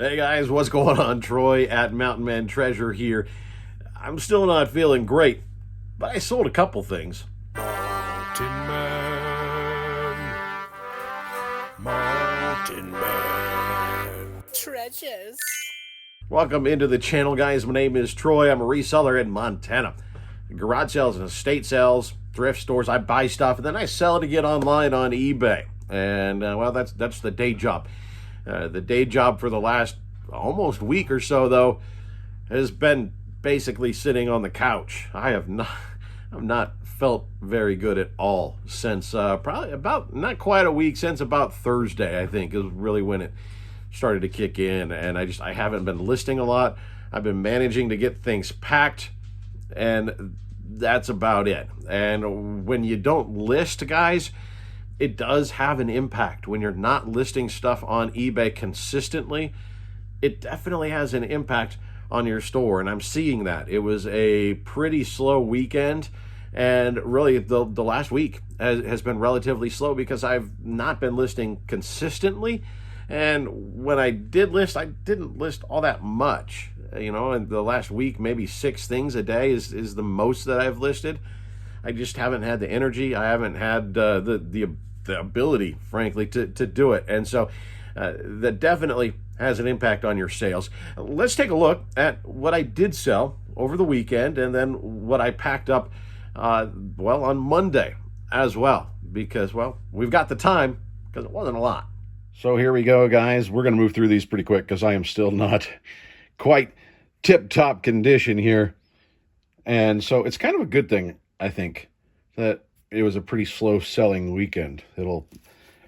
Hey guys, what's going on? Troy at Mountain Man Treasure here. I'm still not feeling great, but I sold a couple things. Mountain Man, Mountain Man. Treasures. Welcome into the channel, guys. My name is Troy. I'm a reseller in Montana. Garage sales and estate sales, thrift stores. I buy stuff and then I sell it again online on eBay. And well, that's the day job. The day job for the last almost week or so, though, has been basically sitting on the couch. I've not felt very good at all since probably about not quite a week, since about Thursday, I think, is really when it started to kick in. And I haven't been listing a lot. I've been managing to get things packed, and that's about it. And when you don't list, guys, it does have an impact. When you're not listing stuff on eBay consistently, it definitely has an impact on your store, and I'm seeing that. It was a pretty slow weekend, and really the last week has been relatively slow because I've not been listing consistently, and when I did list, I didn't list all that much. You know, in the last week, maybe 6 things a day is the most that I've listed. I just haven't had the energy. I haven't had the ability, frankly, to do it. And so that definitely has an impact on your sales. Let's take a look at what I did sell over the weekend and then what I packed up, well, on Monday as well, because, well, we've got the time because it wasn't a lot. So here we go, guys. We're going to move through these pretty quick because I am still not quite tip-top condition here. And so it's kind of a good thing, I think, that it was a pretty slow selling weekend. It'll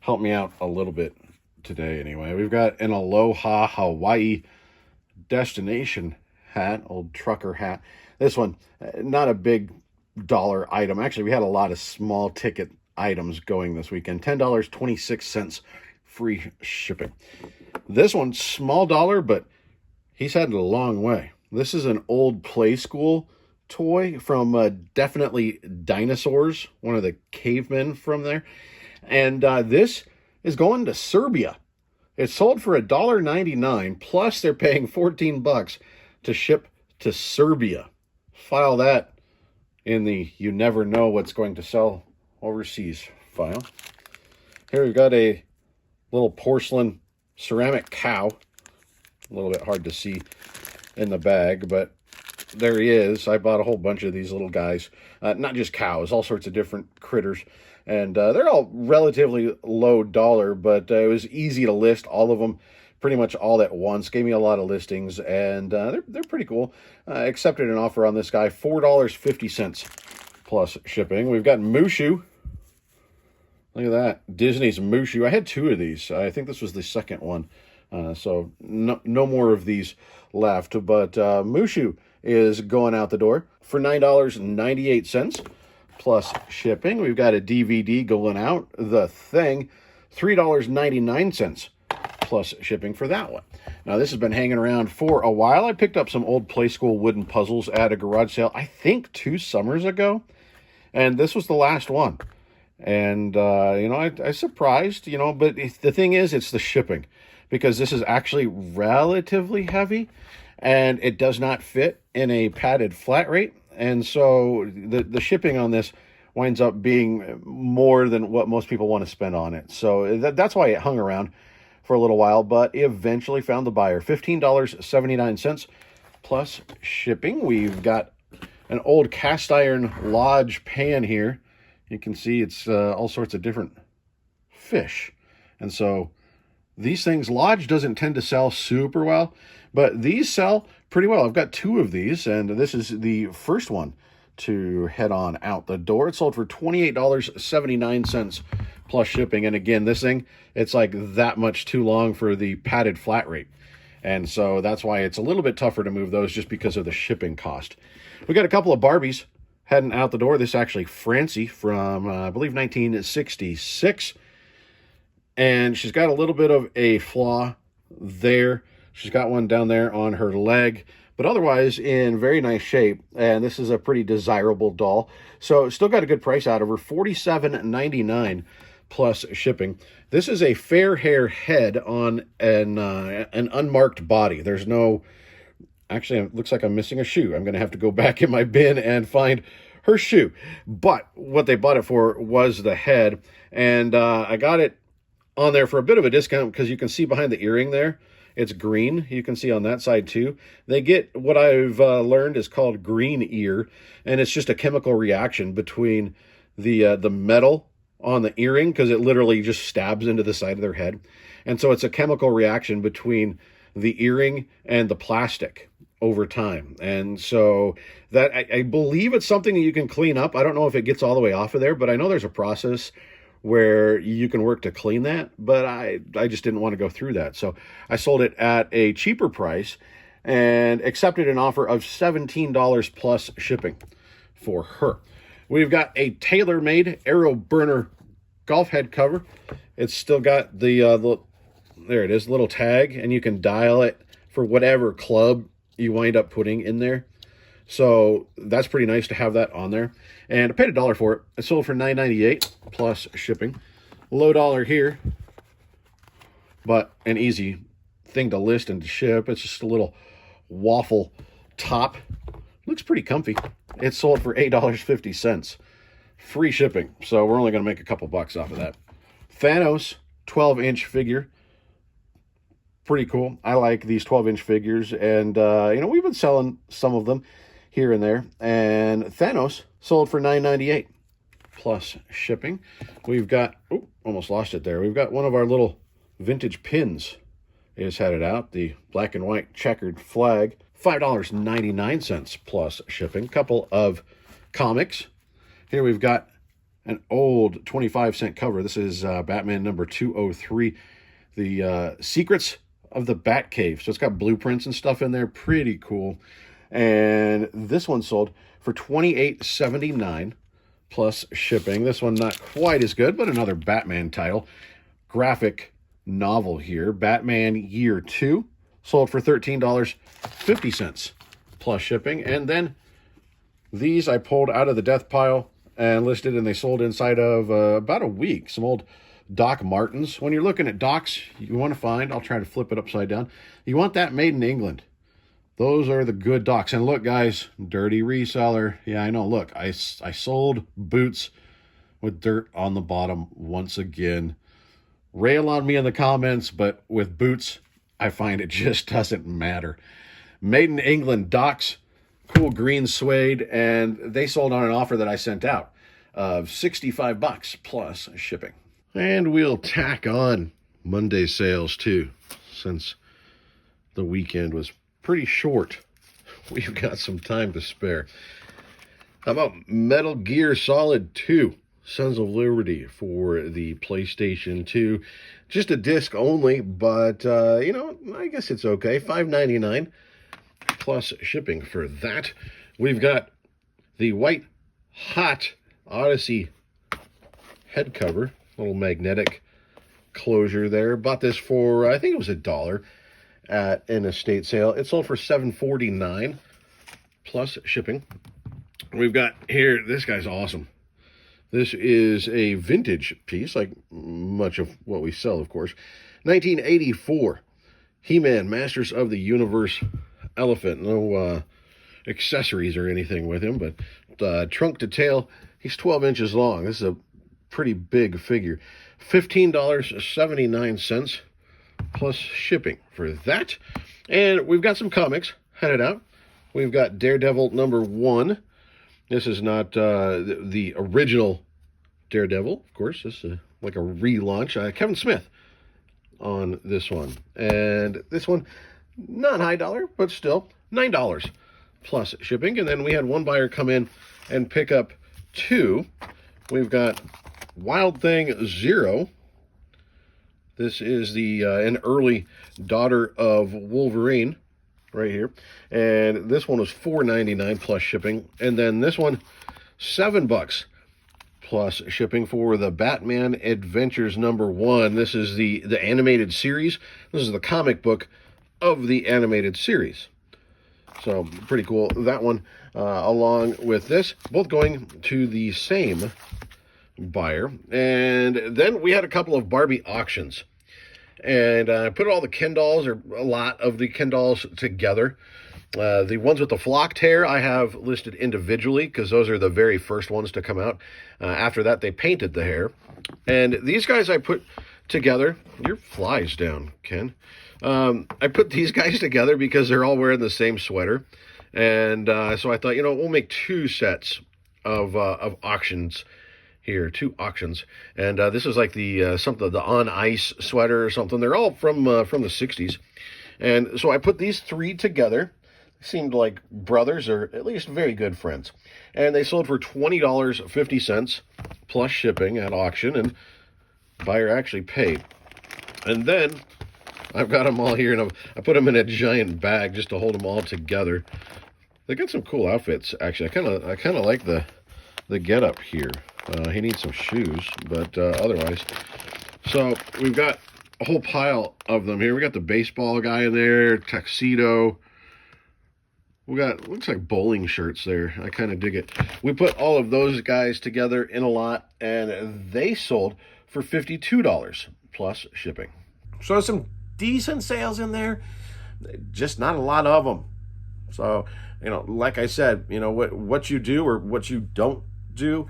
help me out a little bit today anyway. We've got an Aloha Hawaii destination hat, old trucker hat. This one, not a big dollar item. Actually, we had a lot of small ticket items going this weekend. $10.26 free shipping. This one, small dollar, but he's had it a long way. This is an old play school toy from definitely Dinosaurs, one of the cavemen from there. And this is going to Serbia. It's sold for $1.99, plus they're paying $14 to ship to Serbia. File that in the you never know what's going to sell overseas file. Here we've got a little porcelain ceramic cow. A little bit hard to see in the bag, but there he is. I bought a whole bunch of these little guys, not just cows, all sorts of different critters, and they're all relatively low dollar, but it was easy to list all of them pretty much all at once. Gave me a lot of listings, and they're pretty cool. Accepted an offer on this guy, $4.50 plus shipping. We've got Mushu. Look at that, Disney's Mushu. I had 2 of these. I think this was the second one, so no more of these left, but Mushu is going out the door for $9.98 plus shipping. We've got a DVD going out, The Thing, $3.99 plus shipping for that one. Now, this has been hanging around for a while. I picked up some old Play School wooden puzzles at a garage sale, I think 2 summers ago, and this was the last one. And, I surprised, but the thing is, it's the shipping, because this is actually relatively heavy, and it does not fit in a padded flat rate. And so the shipping on this winds up being more than what most people want to spend on it. So that's why it hung around for a little while, but eventually found the buyer. $15.79 plus shipping. We've got an old cast iron lodge pan here. You can see it's all sorts of different fish. And so these things, Lodge doesn't tend to sell super well, but these sell pretty well. I've got 2 of these, and this is the first one to head on out the door. It sold for $28.79 plus shipping. And again, this thing, it's like that much too long for the padded flat rate. And so that's why it's a little bit tougher to move those, just because of the shipping cost. We got a couple of Barbies heading out the door. This is actually Francie from, I believe, 1966. And she's got a little bit of a flaw there. She's got one down there on her leg, but otherwise in very nice shape. And this is a pretty desirable doll. So still got a good price out of her, $47.99 plus shipping. This is a fair hair head on an unmarked body. There's no, actually, it looks like I'm missing a shoe. I'm going to have to go back in my bin and find her shoe. But what they bought it for was the head, and I got it on there for a bit of a discount because you can see behind the earring there, it's green. You can see on that side too. They get what I've learned is called green ear, and it's just a chemical reaction between the metal on the earring, because it literally just stabs into the side of their head. And so it's a chemical reaction between the earring and the plastic over time. And so that I believe it's something that you can clean up. I don't know if it gets all the way off of there, but I know there's a process where you can work to clean that, but I just didn't want to go through that. So I sold it at a cheaper price and accepted an offer of $17 plus shipping for her. We've got a tailor-made Arrow Burner golf head cover. It's still got the there it is, little tag, and you can dial it for whatever club you wind up putting in there. So that's pretty nice to have that on there. And I paid $1 for it. It sold for $9.98 plus shipping. Low dollar here, but an easy thing to list and to ship. It's just a little waffle top. Looks pretty comfy. It sold for $8.50. Free shipping. So we're only going to make a couple bucks off of that. Thanos 12-inch figure. Pretty cool. I like these 12-inch figures, and we've been selling some of them here and there. And Thanos sold for $9.98 plus shipping. We've got, almost lost it there. We've got one of our little vintage pins is headed out. The black and white checkered flag, $5.99 plus shipping. Couple of comics. Here we've got an old 25-cent cover. This is Batman number 203, the Secrets of the Batcave. So it's got blueprints and stuff in there. Pretty cool. And this one sold for $28.79 plus shipping. This one not quite as good, but another Batman title. Graphic novel here. Batman Year 2 sold for $13.50 plus shipping. And then these I pulled out of the death pile and listed, and they sold inside of about a week. Some old Doc Martens. When you're looking at Docs, you want to find, I'll try to flip it upside down, you want that made in England. Those are the good Docs. And look, guys, dirty reseller. Yeah, I know. Look, I sold boots with dirt on the bottom once again. Rail on me in the comments, but with boots, I find it just doesn't matter. Made in England Docs, cool green suede, and they sold on an offer that I sent out of $65 plus shipping. And we'll tack on Monday sales too, since the weekend was pretty short. We've got some time to spare. How about Metal Gear Solid 2, Sons of Liberty for the PlayStation 2? Just a disc only, but, I guess it's okay. $5.99 plus shipping for that. We've got the White Hot Odyssey head cover. Little magnetic closure there. Bought this for, I think it was $1 at an estate sale. It sold for $7.49 plus shipping. We've got here, this guy's awesome. This is a vintage piece, like much of what we sell, of course. 1984 He-Man Masters of the Universe elephant. No accessories or anything with him, but trunk to tail, he's 12 inches long. This is a pretty big figure. $15.79 plus shipping for that. And we've got some comics headed out. We've got Daredevil number 1. This is not the original Daredevil, of course. This is like a relaunch. Kevin Smith on this one. And this one, not high dollar, but still $9 plus shipping. And then we had one buyer come in and pick up 2. We've got Wild Thing 0. This is the an early daughter of Wolverine right here. And this one was $4.99 plus shipping. And then this one, $7 plus shipping for the Batman Adventures number 1. This is the animated series. This is the comic book of the animated series. So pretty cool. That one along with this, both going to the same buyer. And then we had a couple of Barbie auctions. And I put all the Ken dolls, or a lot of the Ken dolls, together. The ones with the flocked hair I have listed individually because those are the very first ones to come out. After that, they painted the hair. And these guys I put together. Your fly's down, Ken. I put these guys together because they're all wearing the same sweater. And so I thought, we'll make two sets of auctions here, two auctions. And this is like the on ice sweater or something. They're all from the 60s. And so I put these three together. Seemed like brothers, or at least very good friends. And they sold for $20.50 plus shipping at auction, and buyer actually paid. And then I've got them all here, and I put them in a giant bag just to hold them all together. They got some cool outfits, actually. I kind of like the get-up here. He needs some shoes, but otherwise. So we've got a whole pile of them here. We got the baseball guy in there, tuxedo. We got, looks like bowling shirts there. I kind of dig it. We put all of those guys together in a lot, and they sold for $52 plus shipping. So some decent sales in there, just not a lot of them. So, like I said, what you do or what you don't do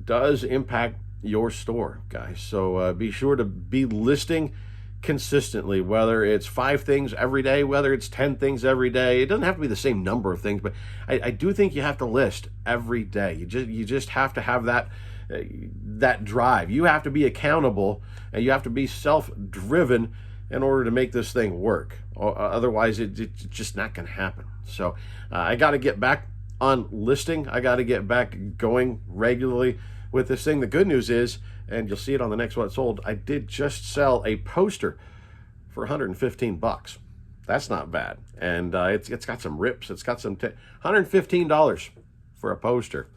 does impact your store, guys. So be sure to be listing consistently, whether it's 5 things every day, whether it's 10 things every day. It doesn't have to be the same number of things, but I do think you have to list every day. You just have to have that drive. You have to be accountable, and you have to be self-driven in order to make this thing work. Otherwise, it's just not going to happen. So I got to get back on listing. I got to get back going regularly with this thing. The good news is, and you'll see it on the next What Sold, I did just sell a poster for $115. That's not bad. And it's got some rips. It's got some $115 for a poster.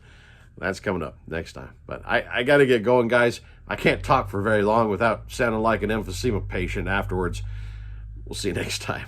That's coming up next time. But I got to get going, guys. I can't talk for very long without sounding like an emphysema patient afterwards. We'll see you next time.